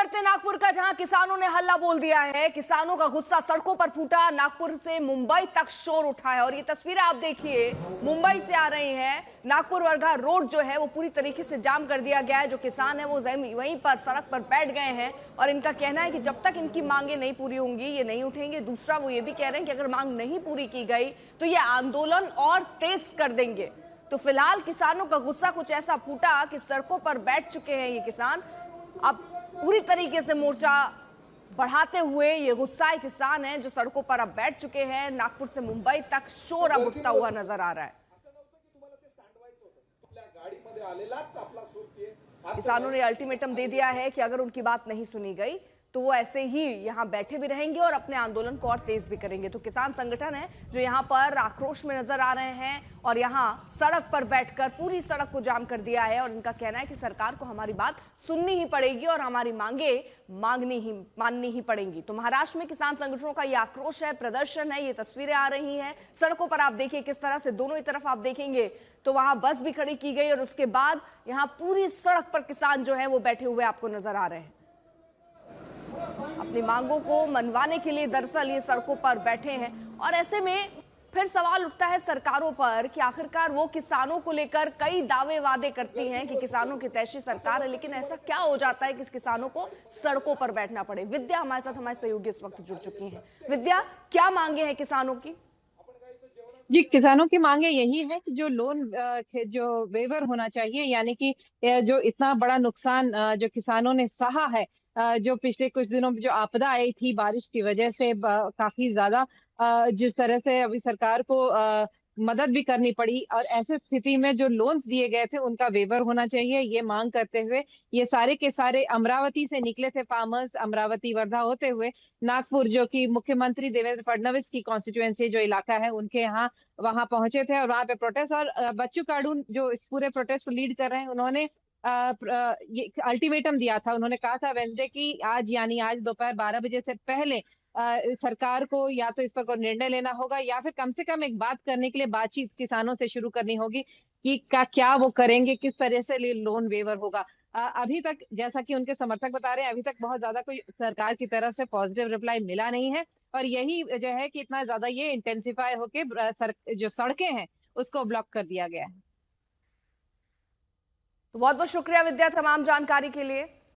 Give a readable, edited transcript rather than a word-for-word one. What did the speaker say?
करते हैं नागपुर का, जहां किसानों ने हल्ला बोल दिया है। किसानों का गुस्सा सड़कों पर फूटा। नागपुर से मुंबई तक शोर उठा है और ये तस्वीरें आप देखिए मुंबई से आ रही हैं। नागपुर वर्धा रोड जो है वो पूरी तरीके से जाम कर दिया गया है। जो किसान है वो वहीं पर सड़क पर बैठ गए हैं और इनका कहना है कि जब तक इनकी मांगे नहीं पूरी होंगी ये नहीं उठेंगे। दूसरा वो ये भी कह रहे हैं कि अगर मांग नहीं पूरी की गई तो ये आंदोलन और तेज कर देंगे। तो फिलहाल किसानों का गुस्सा कुछ ऐसा फूटा कि सड़कों पर बैठ चुके हैं ये किसान। अब पूरी तरीके से मोर्चा बढ़ाते हुए ये गुस्साए किसान हैं जो सड़कों पर अब बैठ चुके हैं। नागपुर से मुंबई तक शोर अब उठता हुआ नजर आ रहा है। किसानों ने अल्टीमेटम दे दिया है कि अगर उनकी बात नहीं सुनी गई तो वो ऐसे ही यहां बैठे भी रहेंगे और अपने आंदोलन को और तेज भी करेंगे। तो किसान संगठन है जो यहां पर आक्रोश में नजर आ रहे हैं और यहां सड़क पर बैठकर पूरी सड़क को जाम कर दिया है और इनका कहना है कि सरकार को हमारी बात सुननी ही पड़ेगी और हमारी मांगे माननी ही पड़ेंगी। तो महाराष्ट्र में किसान संगठनों का ये आक्रोश है, प्रदर्शन है, ये तस्वीरें आ रही हैं सड़कों पर। आप देखिए किस तरह से दोनों ही तरफ आप देखेंगे तो वहां बस भी खड़ी की गई और उसके बाद यहां पूरी सड़क पर किसान जो है वो बैठे हुए आपको नजर आ रहे हैं। अपनी मांगों को मनवाने के लिए दरअसल ये सड़कों पर बैठे हैं और ऐसे में फिर सवाल उठता है सरकारों पर कि आखिरकार वो किसानों को लेकर कई दावे वादे करती हैं कि किसानों की तैशी सरकार है, लेकिन ऐसा क्या हो जाता है कि किसानों को सड़कों पर बैठना पड़े। विद्या हमारे साथ, हमारे सहयोगी इस वक्त जुड़ चुकी हैं। विद्या, क्या मांगे हैं किसानों की? जी, किसानों की मांगे यही है कि जो लोन जो वेवर होना चाहिए, यानी कि जो इतना बड़ा नुकसान जो किसानों ने सहा है, जो पिछले कुछ दिनों में जो आपदा आई थी बारिश की वजह से, काफी ज्यादा जिस तरह से अभी सरकार को मदद भी करनी पड़ी, और ऐसे स्थिति में जो लोन्स दिए गए थे उनका वेवर होना चाहिए, ये मांग करते हुए ये सारे के सारे अमरावती से निकले थे फार्मर्स। अमरावती वर्धा होते हुए नागपुर, जो कि मुख्यमंत्री देवेंद्र फडणवीस की कॉन्स्टिट्यूएंसी जो इलाका है, उनके यहाँ वहां पहुंचे थे और वहां पे प्रोटेस्ट। और बच्चू कडू जो इस पूरे प्रोटेस्ट को लीड कर रहे हैं, उन्होंने ये अल्टीमेटम दिया था। उन्होंने कहा था वेंसडे की आज, यानी आज दोपहर 12 बजे से पहले सरकार को या तो इस पर कोई निर्णय लेना होगा या फिर कम से कम एक बात करने के लिए बातचीत किसानों से शुरू करनी होगी कि क्या वो करेंगे, किस तरह से लोन वेवर होगा। अभी तक जैसा कि उनके समर्थक बता रहे हैं, अभी तक बहुत ज्यादा कोई सरकार की तरफ से पॉजिटिव रिप्लाई मिला नहीं है और यही वजह है कि इतना ज्यादा ये इंटेंसिफाई होके जो सड़कें हैं उसको ब्लॉक कर दिया गया है। तो बहुत बहुत शुक्रिया विद्या तमाम जानकारी के लिए।